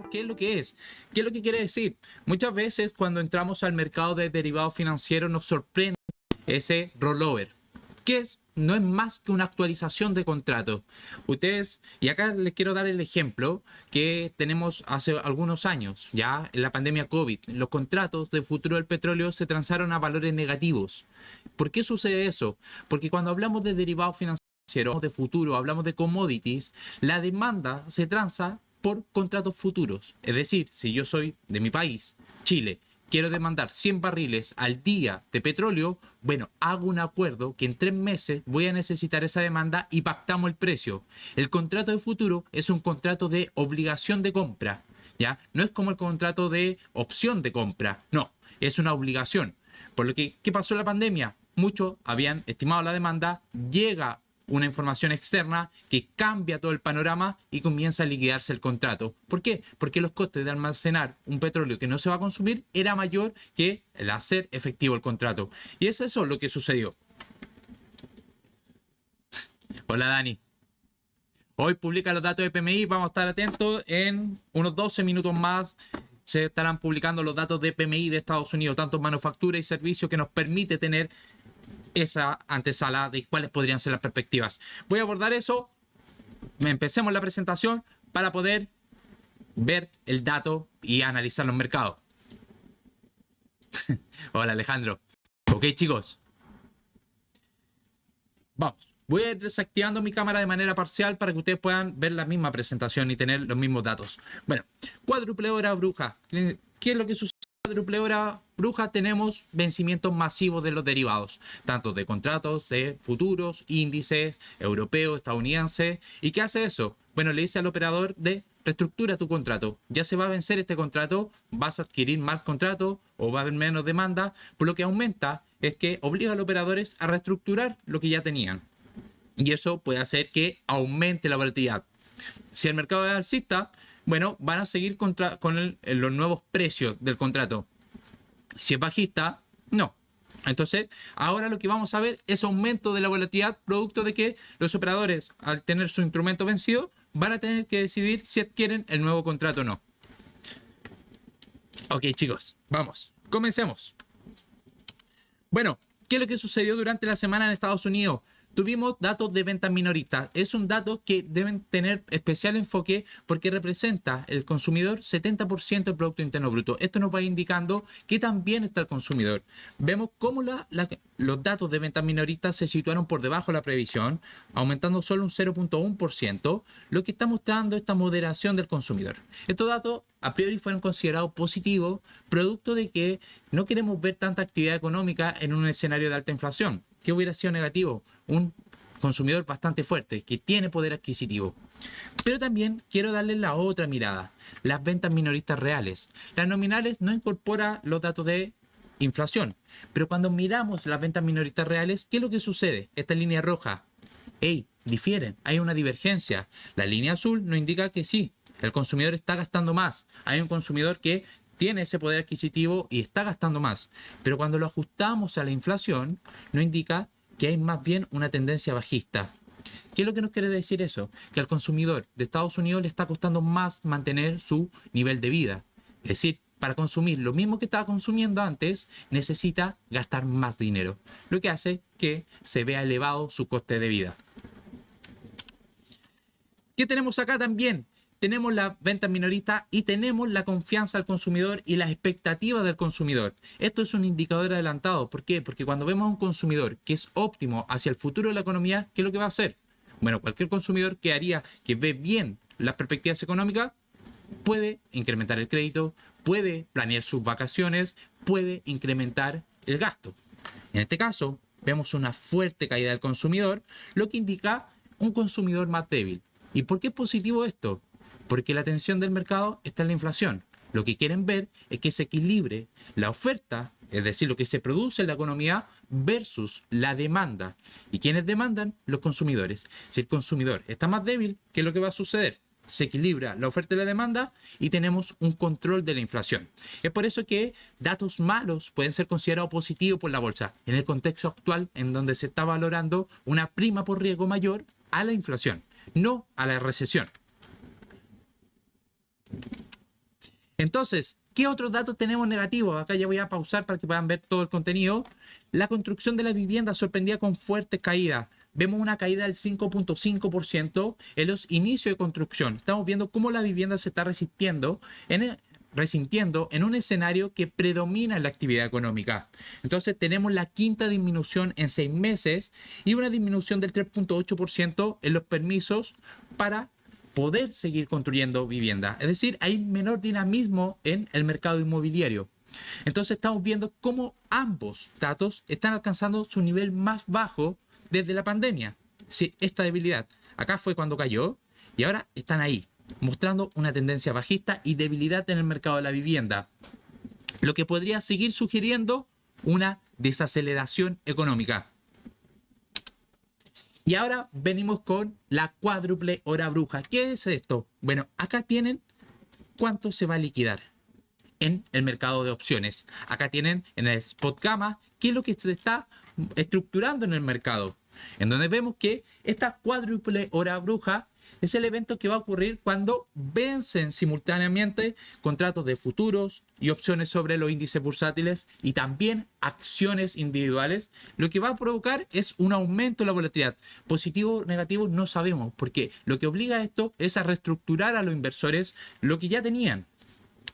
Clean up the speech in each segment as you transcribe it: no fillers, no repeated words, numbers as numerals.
qué es lo que es. ¿Qué es lo que quiere decir? Muchas veces cuando entramos al mercado de derivados financieros nos sorprende ese rollover. ¿Qué es? No es más que una actualización de contrato. Ustedes, y acá les quiero dar el ejemplo que tenemos hace algunos años, ya en la pandemia COVID, los contratos de futuro del petróleo se transaron a valores negativos. ¿Por qué sucede eso? Porque cuando hablamos de derivados financieros, de futuro, hablamos de commodities, la demanda se transa por contratos futuros. Es decir, si yo soy de mi país, Chile, quiero demandar 100 barriles al día de petróleo, bueno, hago un acuerdo que en 3 meses voy a necesitar esa demanda y pactamos el precio. El contrato de futuro es un contrato de obligación de compra, ¿ya? No es como el contrato de opción de compra, no, es una obligación. Por lo que, ¿qué pasó en la pandemia? Muchos habían estimado la demanda, llega una información externa que cambia todo el panorama y comienza a liquidarse el contrato. ¿Por qué? Porque los costes de almacenar un petróleo que no se va a consumir era mayor que el hacer efectivo el contrato. Y es eso lo que sucedió. Hola Dani. Hoy publica los datos de PMI, vamos a estar atentos en unos 12 minutos más. Se estarán publicando los datos de PMI de Estados Unidos, tanto manufactura y servicio, que nos permite tener esa antesala de cuáles podrían ser las perspectivas. Voy a abordar eso. Empecemos la presentación para poder ver el dato y analizar los mercados. Hola Alejandro. Ok chicos. Vamos. Voy a ir desactivando mi cámara de manera parcial para que ustedes puedan ver la misma presentación y tener los mismos datos. Bueno, cuádruple hora bruja. ¿Qué es lo que sucede? Cuádruple hora bruja, tenemos vencimientos masivos de los derivados, tanto de contratos, de futuros, índices, europeos, estadounidenses. ¿Y qué hace eso? Bueno, le dice al operador de reestructura tu contrato. Ya se va a vencer este contrato, vas a adquirir más contrato o va a haber menos demanda, por lo que aumenta es que obliga a los operadores a reestructurar lo que ya tenían. Y eso puede hacer que aumente la volatilidad. Si el mercado es alcista, bueno, van a seguir con los nuevos precios del contrato. Si es bajista, no. Entonces, ahora lo que vamos a ver es aumento de la volatilidad producto de que los operadores, al tener su instrumento vencido, van a tener que decidir si adquieren el nuevo contrato o no. Ok, chicos, vamos. Comencemos. Bueno, ¿qué es lo que sucedió durante la semana en Estados Unidos? Tuvimos datos de ventas minoristas. Es un dato que deben tener especial enfoque porque representa el consumidor 70% del Producto Interno Bruto. Esto nos va indicando que también está el consumidor. Vemos cómo los datos de ventas minoristas se situaron por debajo de la previsión, aumentando solo un 0.1%, lo que está mostrando esta moderación del consumidor. Estos datos a priori fueron considerados positivos, producto de que no queremos ver tanta actividad económica en un escenario de alta inflación. ¿Qué hubiera sido negativo? Un consumidor bastante fuerte, que tiene poder adquisitivo. Pero también quiero darle la otra mirada, las ventas minoristas reales. Las nominales no incorporan los datos de inflación, pero cuando miramos las ventas minoristas reales, ¿qué es lo que sucede? Esta línea roja, difieren, hay una divergencia. La línea azul nos indica que sí, el consumidor está gastando más. Hay un consumidor que tiene ese poder adquisitivo y está gastando más. Pero cuando lo ajustamos a la inflación, nos indica que hay más bien una tendencia bajista. ¿Qué es lo que nos quiere decir eso? Que al consumidor de Estados Unidos le está costando más mantener su nivel de vida. Es decir, para consumir lo mismo que estaba consumiendo antes, necesita gastar más dinero, lo que hace que se vea elevado su coste de vida. ¿Qué tenemos acá también? Tenemos la venta minorista y tenemos la confianza del consumidor y las expectativas del consumidor. Esto es un indicador adelantado. ¿Por qué? Porque cuando vemos a un consumidor que es óptimo hacia el futuro de la economía, ¿qué es lo que va a hacer? Bueno, cualquier consumidor que ve bien las perspectivas económicas, puede incrementar el crédito, puede planear sus vacaciones, puede incrementar el gasto. En este caso, vemos una fuerte caída del consumidor, lo que indica un consumidor más débil. ¿Y por qué es positivo esto? Porque la atención del mercado está en la inflación. Lo que quieren ver es que se equilibre la oferta, es decir, lo que se produce en la economía versus la demanda. ¿Y quiénes demandan? Los consumidores. Si el consumidor está más débil, ¿qué es lo que va a suceder? Se equilibra la oferta y la demanda y tenemos un control de la inflación. Es por eso que datos malos pueden ser considerados positivos por la bolsa en el contexto actual en donde se está valorando una prima por riesgo mayor a la inflación, no a la recesión. Entonces, ¿qué otros datos tenemos negativos? Acá ya voy a pausar para que puedan ver todo el contenido. La construcción de la vivienda sorprendía con fuertes caídas. Vemos una caída del 5.5% en los inicios de construcción. Estamos viendo cómo la vivienda se está resintiendo en un escenario que predomina en la actividad económica. Entonces tenemos la quinta disminución en 6 meses y una disminución del 3.8% en los permisos para poder seguir construyendo vivienda. Es decir, hay menor dinamismo en el mercado inmobiliario. Entonces estamos viendo cómo ambos datos están alcanzando su nivel más bajo desde la pandemia. Sí, esta debilidad. Acá fue cuando cayó y ahora están ahí, mostrando una tendencia bajista y debilidad en el mercado de la vivienda, lo que podría seguir sugiriendo una desaceleración económica. Y ahora venimos con la cuádruple hora bruja. ¿Qué es esto? Bueno, acá tienen cuánto se va a liquidar en el mercado de opciones. Acá tienen en el spot gamma qué es lo que se está estructurando en el mercado, en donde vemos que esta cuádruple hora bruja es el evento que va a ocurrir cuando vencen simultáneamente contratos de futuros y opciones sobre los índices bursátiles y también acciones individuales. Lo que va a provocar es un aumento de la volatilidad. Positivo o negativo no sabemos, porque lo que obliga a esto es a reestructurar a los inversores lo que ya tenían.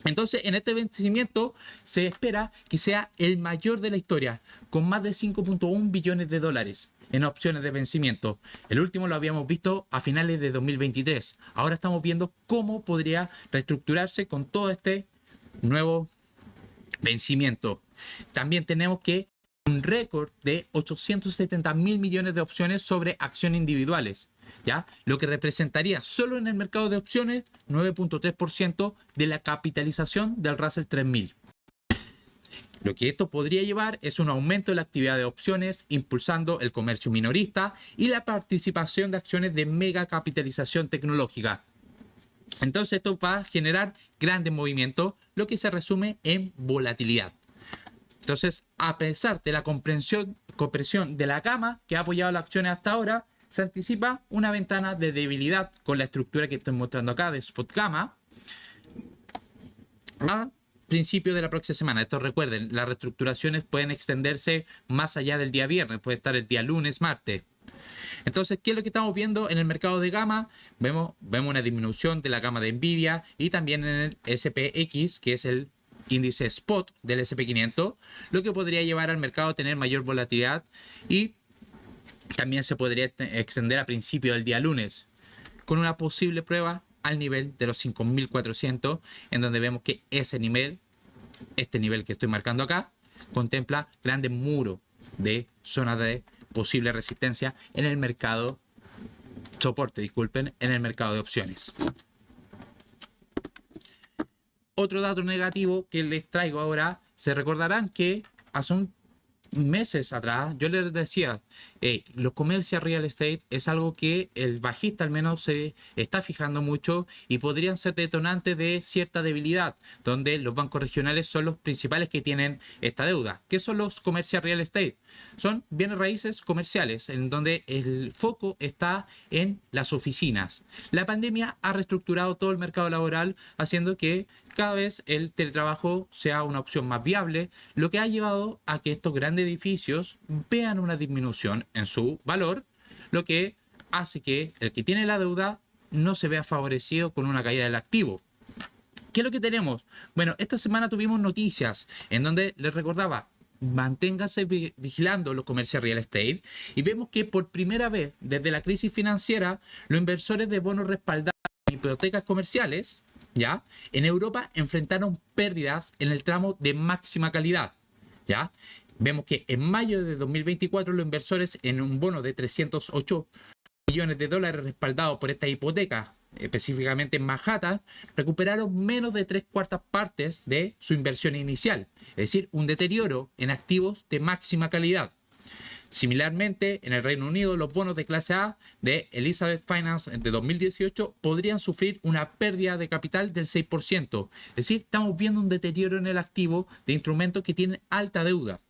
Entonces, en este vencimiento se espera que sea el mayor de la historia, con más de 5.1 billones de dólares en opciones de vencimiento. El último lo habíamos visto a finales de 2023. Ahora estamos viendo cómo podría reestructurarse con todo este nuevo vencimiento. También tenemos que un récord de 870 mil millones de opciones sobre acciones individuales, ¿ya? Lo que representaría solo en el mercado de opciones 9.3% de la capitalización del Russell 3000. Lo que esto podría llevar es un aumento de la actividad de opciones, impulsando el comercio minorista y la participación de acciones de mega capitalización tecnológica. Entonces esto va a generar grandes movimientos, lo que se resume en volatilidad. Entonces, a pesar de la compresión de la gama que ha apoyado las acciones hasta ahora, se anticipa una ventana de debilidad con la estructura que estoy mostrando acá de spot gamma a principio de la próxima semana. Esto recuerden, las reestructuraciones pueden extenderse más allá del día viernes, puede estar el día lunes, martes. Entonces, ¿qué es lo que estamos viendo en el mercado de gama? Vemos una disminución de la gama de Nvidia y también en el SPX, que es el índice spot del SP500, lo que podría llevar al mercado a tener mayor volatilidad y también se podría extender a principio del día lunes, con una posible prueba al nivel de los 5.400, en donde vemos que ese nivel, este nivel que estoy marcando acá, contempla grandes muros de zonas de posible resistencia en el mercado, soporte, disculpen, en el mercado de opciones. Otro dato negativo que les traigo ahora, se recordarán que hace un meses atrás yo les decía, los comercial real estate es algo que el bajista al menos se está fijando mucho y podrían ser detonantes de cierta debilidad, donde los bancos regionales son los principales que tienen esta deuda. ¿Qué son los comercial real estate? Son bienes raíces comerciales, en donde el foco está en las oficinas. La pandemia ha reestructurado todo el mercado laboral, haciendo que cada vez el teletrabajo sea una opción más viable, lo que ha llevado a que estos grandes edificios vean una disminución en su valor, lo que hace que el que tiene la deuda no se vea favorecido con una caída del activo. ¿Qué es lo que tenemos? Bueno, esta semana tuvimos noticias en donde les recordaba, manténganse vigilando los comercios real estate, y vemos que por primera vez desde la crisis financiera, los inversores de bonos respaldados en hipotecas comerciales, ¿ya?, en Europa enfrentaron pérdidas en el tramo de máxima calidad, ¿ya? Vemos que en mayo de 2024 los inversores en un bono de 308 millones de dólares respaldado por esta hipoteca, específicamente en Manhattan, recuperaron menos de 3/4 partes de su inversión inicial, es decir, un deterioro en activos de máxima calidad. Similarmente, en el Reino Unido, los bonos de clase A de Elizabeth Finance de 2018 podrían sufrir una pérdida de capital del 6%. Es decir, estamos viendo un deterioro en el activo de instrumentos que tienen alta deuda.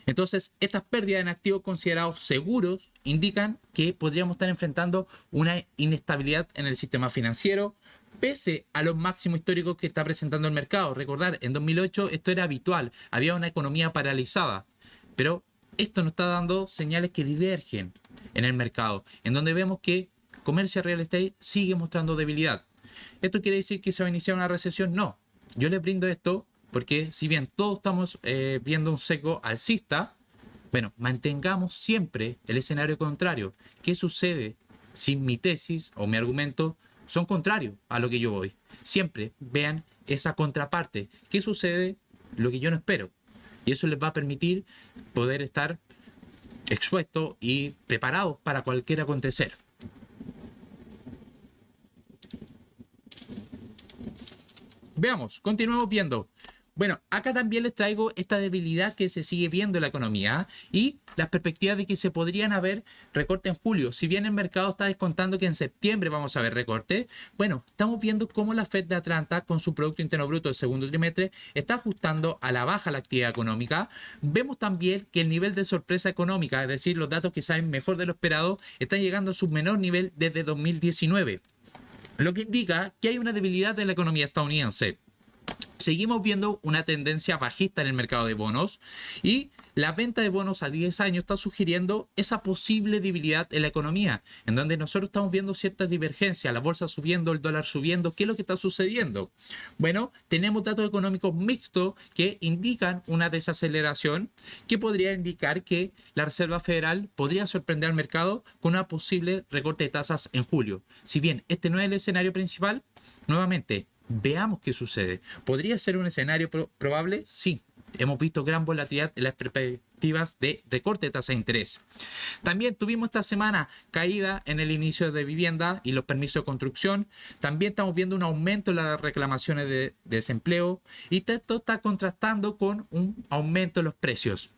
Entonces, estas pérdidas en activos considerados seguros indican que podríamos estar enfrentando una inestabilidad en el sistema financiero, pese a los máximos históricos que está presentando el mercado. Recordar, en 2008 esto era habitual, había una economía paralizada, pero esto nos está dando señales que divergen en el mercado, en donde vemos que comercio real estate sigue mostrando debilidad. ¿Esto quiere decir que se va a iniciar una recesión? No. Yo les brindo esto porque si bien todos estamos viendo un sesgo alcista, bueno, mantengamos siempre el escenario contrario. ¿Qué sucede si mi tesis o mi argumento son contrarios a lo que yo voy? Siempre vean esa contraparte. ¿Qué sucede? Lo que yo no espero. Y eso les va a permitir poder estar expuestos y preparados para cualquier acontecer. Veamos, continuemos viendo. Bueno, acá también les traigo esta debilidad que se sigue viendo en la economía y las perspectivas de que se podrían haber recortes en julio. Si bien el mercado está descontando que en septiembre vamos a ver recortes, bueno, estamos viendo cómo la Fed de Atlanta con su Producto Interno Bruto del segundo trimestre está ajustando a la baja la actividad económica. Vemos también que el nivel de sorpresa económica, es decir, los datos que salen mejor de lo esperado, están llegando a su menor nivel desde 2019. Lo que indica que hay una debilidad en la economía estadounidense. Seguimos viendo una tendencia bajista en el mercado de bonos y la venta de bonos a 10 años está sugiriendo esa posible debilidad en la economía, en donde nosotros estamos viendo ciertas divergencias, la bolsa subiendo, el dólar subiendo. ¿Qué es lo que está sucediendo? Bueno, tenemos datos económicos mixtos que indican una desaceleración que podría indicar que la Reserva Federal podría sorprender al mercado con una posible recorte de tasas en julio. Si bien este no es el escenario principal, nuevamente, veamos qué sucede. ¿Podría ser un escenario probable? Sí. Hemos visto gran volatilidad en las perspectivas de recorte de tasa de interés. También tuvimos esta semana caída en el inicio de vivienda y los permisos de construcción. También estamos viendo un aumento en las reclamaciones de desempleo y esto está contrastando con un aumento en los precios.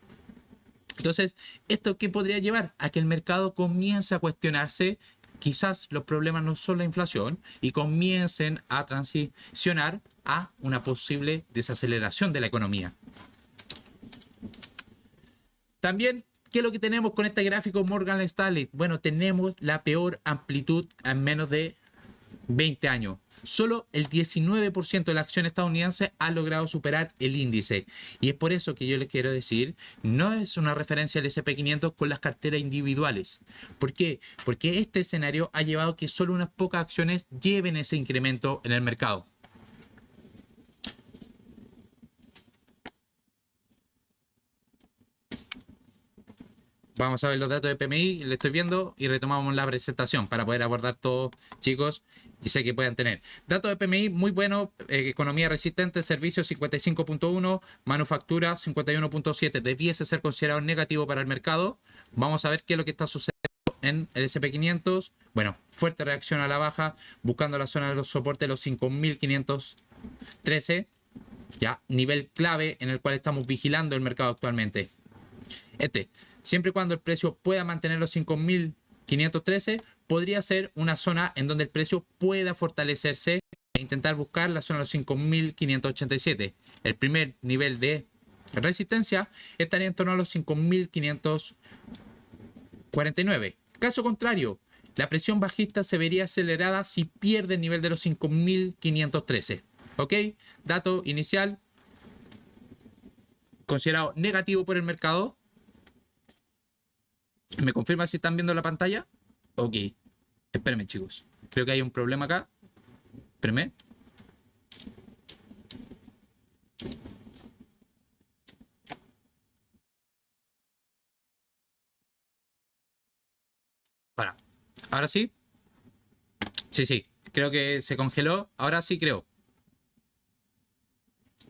Entonces, ¿esto qué podría llevar? A que el mercado comience a cuestionarse. Quizás los problemas no son la inflación y comiencen a transicionar a una posible desaceleración de la economía. También, ¿qué es lo que tenemos con este gráfico Morgan Stanley? Bueno, tenemos la peor amplitud en menos de 20 años. Solo el 19% de la acción estadounidense ha logrado superar el índice. Y es por eso que yo les quiero decir, no es una referencia al S&P 500 con las carteras individuales. ¿Por qué? Porque este escenario ha llevado a que solo unas pocas acciones lleven ese incremento en el mercado. Vamos a ver los datos de PMI, le estoy viendo y retomamos la presentación para poder abordar todo, chicos, y sé que puedan tener. Datos de PMI muy bueno, economía resistente, servicios 55.1, manufactura 51.7, debiese ser considerado negativo para el mercado. Vamos a ver qué es lo que está sucediendo en el S&P 500. Bueno, fuerte reacción a la baja, buscando la zona de los soportes, los 5.513, ya, nivel clave en el cual estamos vigilando el mercado actualmente. Siempre y cuando el precio pueda mantener los 5.513, podría ser una zona en donde el precio pueda fortalecerse e intentar buscar la zona de los 5.587. El primer nivel de resistencia estaría en torno a los 5.549. Caso contrario, la presión bajista se vería acelerada si pierde el nivel de los 5.513. ¿Ok? Dato inicial considerado negativo por el mercado. ¿Me confirma si están viendo la pantalla? Ok. Espérenme, chicos. Creo que hay un problema acá. Espérenme. Para. ¿Ahora sí? Sí. Creo que se congeló. Ahora sí creo.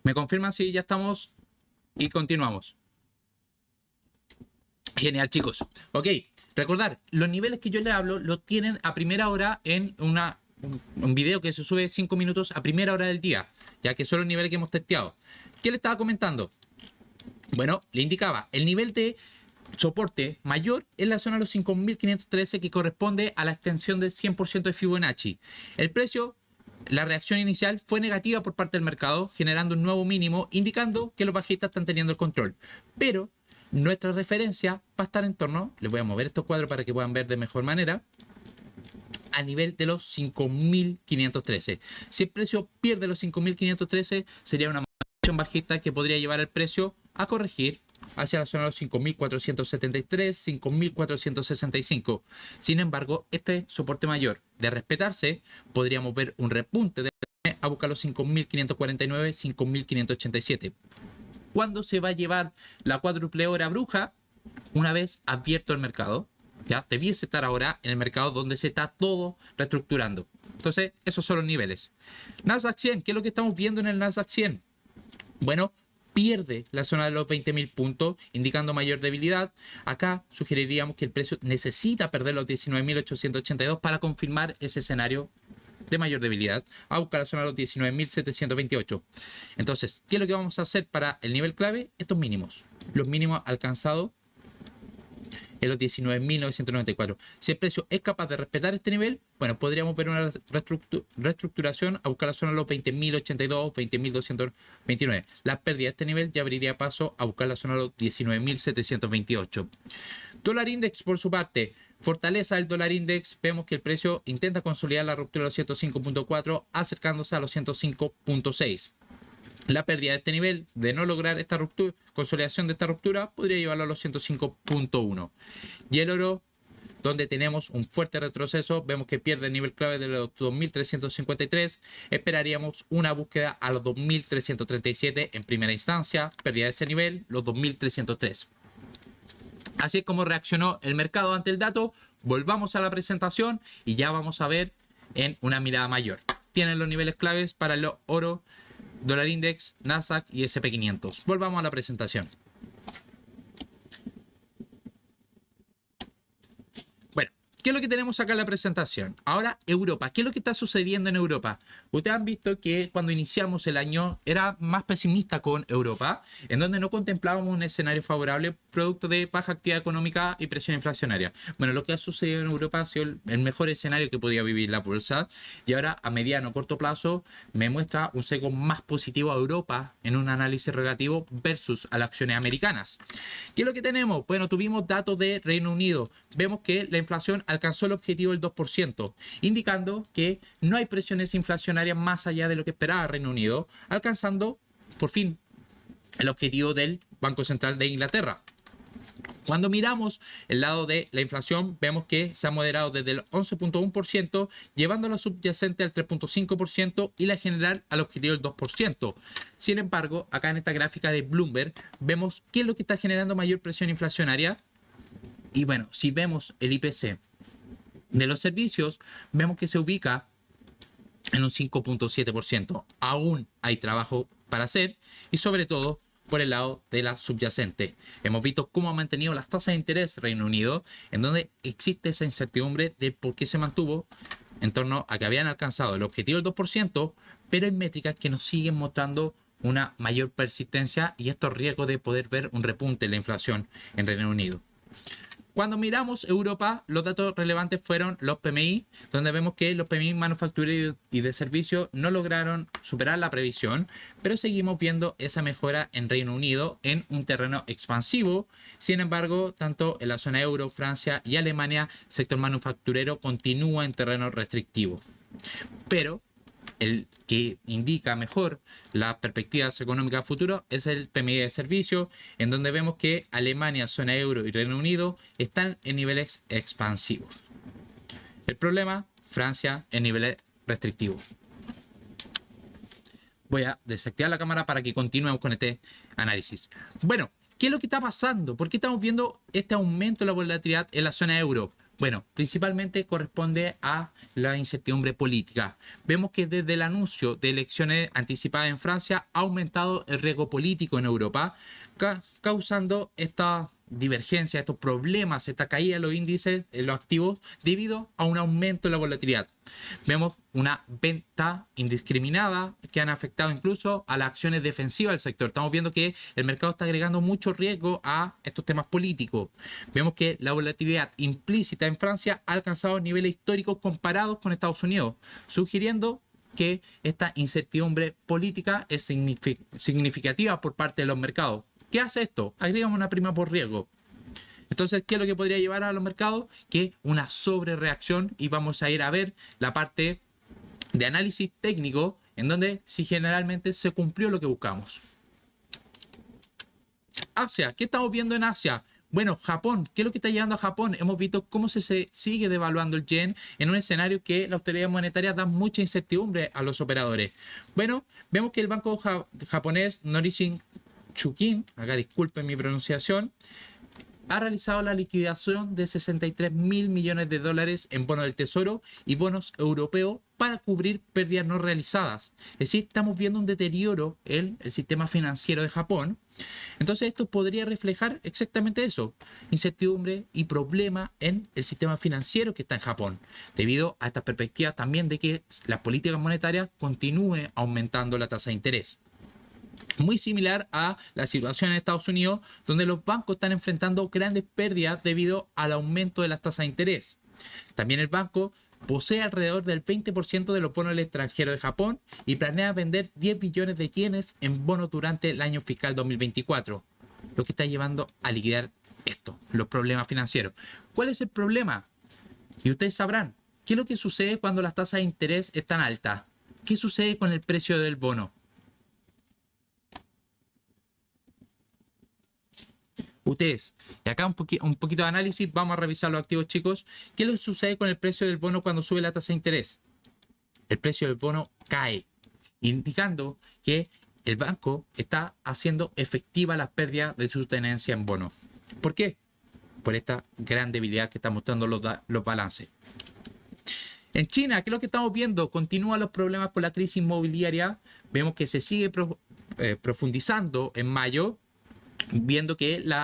¿Me confirman si ya estamos y continuamos? Genial, chicos. Ok, recordar, los niveles que yo les hablo los tienen a primera hora en un video que se sube 5 minutos a primera hora del día, ya que son los niveles que hemos testeado. ¿Qué le estaba comentando? Bueno, le indicaba el nivel de soporte mayor en la zona de los 5.513 que corresponde a la extensión del 100% de Fibonacci. El precio, la reacción inicial fue negativa por parte del mercado, generando un nuevo mínimo, indicando que los bajistas están teniendo el control. Pero nuestra referencia va a estar en torno, les voy a mover estos cuadros para que puedan ver de mejor manera, a nivel de los 5.513. Si el precio pierde los 5.513, sería una acción bajista que podría llevar el precio a corregir hacia la zona de los 5.473, 5.465. Sin embargo, este soporte mayor de respetarse, podríamos ver un repunte a buscar los 5.549, 5.587. ¿Cuándo se va a llevar la cuádruple hora bruja? Una vez abierto el mercado. Ya debiese estar ahora en el mercado donde se está todo reestructurando. Entonces, esos son los niveles. Nasdaq 100, ¿qué es lo que estamos viendo en el Nasdaq 100? Bueno, pierde la zona de los 20.000 puntos, indicando mayor debilidad. Acá sugeriríamos que el precio necesita perder los 19.882 para confirmar ese escenario de mayor debilidad, a buscar la zona de los 19.728. Entonces, ¿qué es lo que vamos a hacer para el nivel clave? Estos mínimos. Los mínimos alcanzados en los 19.994. Si el precio es capaz de respetar este nivel, bueno, podríamos ver una reestructuración a buscar la zona de los 20.082, 20.229. La pérdida de este nivel ya abriría paso a buscar la zona de los 19.728. Dólar index, por su parte, fortaleza del dólar index. Vemos que el precio intenta consolidar la ruptura de los 105.4, acercándose a los 105.6. La pérdida de este nivel, de no lograr esta ruptura, consolidación de esta ruptura, podría llevarlo a los 105.1. Y el oro, donde tenemos un fuerte retroceso, vemos que pierde el nivel clave de los 2.353. Esperaríamos una búsqueda a los 2.337 en primera instancia. Pérdida de ese nivel, los 2.303. Así es como reaccionó el mercado ante el dato. Volvamos a la presentación y ya vamos a ver en una mirada mayor. Tienen los niveles claves para el oro, dólar index, Nasdaq y SP500. Volvamos a la presentación. Bueno, ¿qué es lo que tenemos acá en la presentación? Ahora, Europa. ¿Qué es lo que está sucediendo en Europa? Ustedes han visto que cuando iniciamos el año era más pesimista con Europa, en donde no contemplábamos un escenario favorable producto de baja actividad económica y presión inflacionaria. Bueno, lo que ha sucedido en Europa ha sido el mejor escenario que podía vivir la bolsa, y ahora a mediano o corto plazo me muestra un sesgo más positivo a Europa en un análisis relativo versus a las acciones americanas. ¿Qué es lo que tenemos? Bueno, tuvimos datos de Reino Unido. Vemos que la inflación alcanzó el objetivo del 2%, indicando que no hay presiones inflacionarias más allá de lo que esperaba Reino Unido, alcanzando por fin el objetivo del Banco Central de Inglaterra. Cuando miramos el lado de la inflación, vemos que se ha moderado desde el 11.1%, llevando la subyacente al 3.5% y la general al objetivo del 2%. Sin embargo, acá en esta gráfica de Bloomberg, vemos qué es lo que está generando mayor presión inflacionaria. Y bueno, si vemos el IPC de los servicios, vemos que se ubica en un 5.7%. Aún hay trabajo para hacer y sobre todo por el lado de la subyacente. Hemos visto cómo ha mantenido las tasas de interés Reino Unido, en donde existe esa incertidumbre de por qué se mantuvo en torno a que habían alcanzado el objetivo del 2%, pero hay métricas que nos siguen mostrando una mayor persistencia y estos riesgos de poder ver un repunte en la inflación en Reino Unido. Cuando miramos Europa, los datos relevantes fueron los PMI, donde vemos que los PMI manufactureros y de servicio no lograron superar la previsión, pero seguimos viendo esa mejora en Reino Unido en un terreno expansivo. Sin embargo, tanto en la zona euro, Francia y Alemania, el sector manufacturero continúa en terreno restrictivo. Pero el que indica mejor las perspectivas económicas a futuro es el PMI de servicio, en donde vemos que Alemania, zona euro y Reino Unido están en niveles expansivos. El problema, Francia en niveles restrictivos. Voy a desactivar la cámara para que continuemos con este análisis. Bueno, ¿qué es lo que está pasando? ¿Por qué estamos viendo este aumento de la volatilidad en la zona euro? Bueno, principalmente corresponde a la incertidumbre política. Vemos que desde el anuncio de elecciones anticipadas en Francia ha aumentado el riesgo político en Europa, causando esta divergencia, estos problemas, esta caída de los índices en los activos debido a un aumento en la volatilidad. Vemos una venta indiscriminada que han afectado incluso a las acciones defensivas del sector. Estamos viendo que el mercado está agregando mucho riesgo a estos temas políticos. Vemos que la volatilidad implícita en Francia ha alcanzado niveles históricos comparados con Estados Unidos, sugiriendo que esta incertidumbre política es significativa por parte de los mercados. ¿Qué hace esto? Agregamos una prima por riesgo. Entonces, ¿qué es lo que podría llevar a los mercados? Que una sobrereacción, y vamos a ir a ver la parte de análisis técnico en donde si generalmente se cumplió lo que buscamos. Asia, ¿qué estamos viendo en Asia? Bueno, Japón, ¿qué es lo que está llevando a Japón? Hemos visto cómo se sigue devaluando el yen en un escenario que la autoridad monetaria da mucha incertidumbre a los operadores. Bueno, vemos que el banco japonés Norishin Chukin, acá disculpen mi pronunciación, ha realizado la liquidación de 63.000 millones de dólares en bonos del Tesoro y bonos europeos para cubrir pérdidas no realizadas. Es decir, estamos viendo un deterioro en el sistema financiero de Japón. Entonces esto podría reflejar exactamente eso, incertidumbre y problema en el sistema financiero que está en Japón, debido a estas perspectivas también de que las políticas monetarias continúen aumentando la tasa de interés. Muy similar a la situación en Estados Unidos, donde los bancos están enfrentando grandes pérdidas debido al aumento de las tasas de interés. También el banco posee alrededor del 20% de los bonos del extranjero de Japón y planea vender 10 billones de yenes en bonos durante el año fiscal 2024, lo que está llevando a liquidar los problemas financieros. ¿Cuál es el problema? Y ustedes sabrán, ¿qué es lo que sucede cuando las tasas de interés están altas? ¿Qué sucede con el precio del bono? Ustedes, y acá un poquito de análisis, vamos a revisar los activos, chicos. ¿Qué les sucede con el precio del bono cuando sube la tasa de interés? El precio del bono cae, indicando que el banco está haciendo efectiva la pérdida de su tenencia en bono. ¿Por qué? Por esta gran debilidad que están mostrando los balances. En China, ¿qué es lo que estamos viendo? Continúan los problemas con la crisis inmobiliaria. Vemos que se sigue profundizando en mayo, viendo que el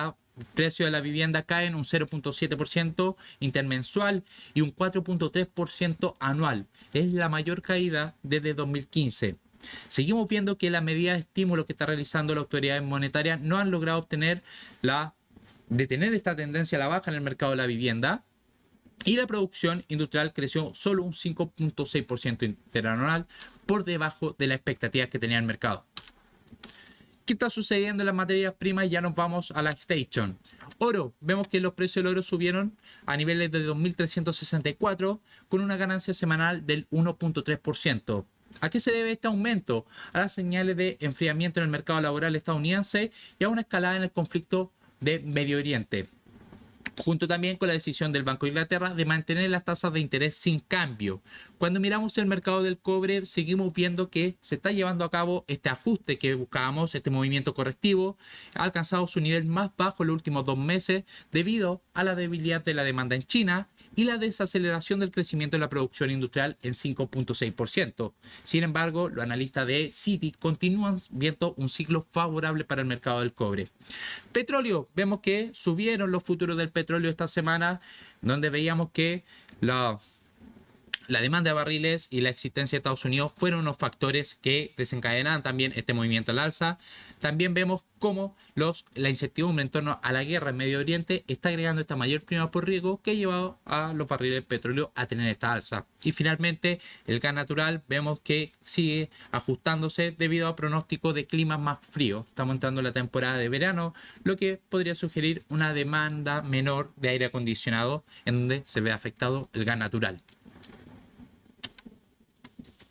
precio de la vivienda cae en un 0.7% intermensual y un 4.3% anual. Es la mayor caída desde 2015. Seguimos viendo que las medidas de estímulo que está realizando la autoridad monetaria no han logrado detener esta tendencia a la baja en el mercado de la vivienda. Y la producción industrial creció solo un 5.6% interanual, por debajo de las expectativas que tenía el mercado. ¿Qué está sucediendo en las materias primas? Ya nos vamos a la station. Oro. Vemos que los precios del oro subieron a niveles de 2.364 con una ganancia semanal del 1.3%. ¿A qué se debe este aumento? A las señales de enfriamiento en el mercado laboral estadounidense y a una escalada en el conflicto de Medio Oriente, junto también con la decisión del Banco de Inglaterra de mantener las tasas de interés sin cambio. Cuando miramos el mercado del cobre, seguimos viendo que se está llevando a cabo este ajuste que buscábamos, este movimiento correctivo. Ha alcanzado su nivel más bajo en los últimos 2 meses debido a la debilidad de la demanda en China y la desaceleración del crecimiento de la producción industrial en 5.6%. Sin embargo, los analistas de Citi continúan viendo un ciclo favorable para el mercado del cobre. Petróleo. Vemos que subieron los futuros del petróleo esta semana, donde veíamos que la demanda de barriles y la existencia de Estados Unidos fueron unos factores que desencadenaban también este movimiento al alza. También vemos cómo la incertidumbre en torno a la guerra en Medio Oriente está agregando esta mayor prima por riesgo que ha llevado a los barriles de petróleo a tener esta alza. Y finalmente, el gas natural vemos que sigue ajustándose debido a pronósticos de clima más frío. Estamos entrando en la temporada de verano, lo que podría sugerir una demanda menor de aire acondicionado en donde se ve afectado el gas natural.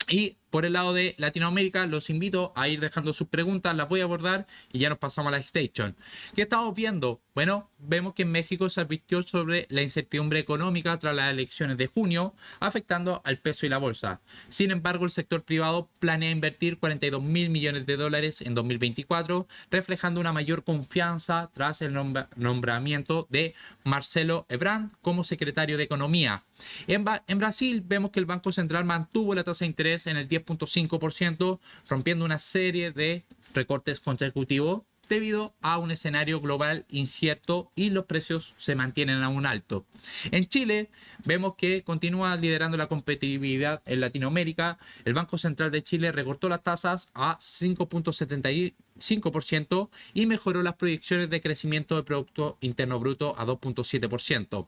Y por el lado de Latinoamérica, los invito a ir dejando sus preguntas, las voy a abordar y ya nos pasamos a la station. ¿Qué estamos viendo? Bueno, vemos que en México se advirtió sobre la incertidumbre económica tras las elecciones de junio, afectando al peso y la bolsa. Sin embargo, el sector privado planea invertir 42.000 millones de dólares en 2024, reflejando una mayor confianza tras el nombramiento de Marcelo Ebrard como secretario de Economía. En Brasil, vemos que el Banco Central mantuvo la tasa de interés en el 10.5%, rompiendo una serie de recortes consecutivos debido a un escenario global incierto y los precios se mantienen aún altos. En Chile, vemos que continúa liderando la competitividad en Latinoamérica. El Banco Central de Chile recortó las tasas a 5.75% y mejoró las proyecciones de crecimiento del Producto Interno Bruto a 2.7%.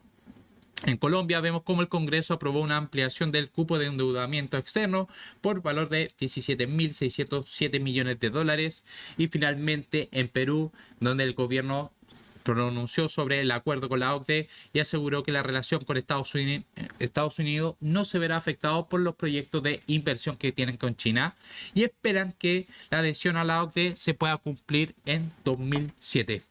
En Colombia vemos cómo el Congreso aprobó una ampliación del cupo de endeudamiento externo por valor de 17.607 millones de dólares. Y finalmente en Perú, donde el gobierno pronunció sobre el acuerdo con la OCDE y aseguró que la relación con Estados Unidos no se verá afectado por los proyectos de inversión que tienen con China y esperan que la adhesión a la OCDE se pueda cumplir en 2007.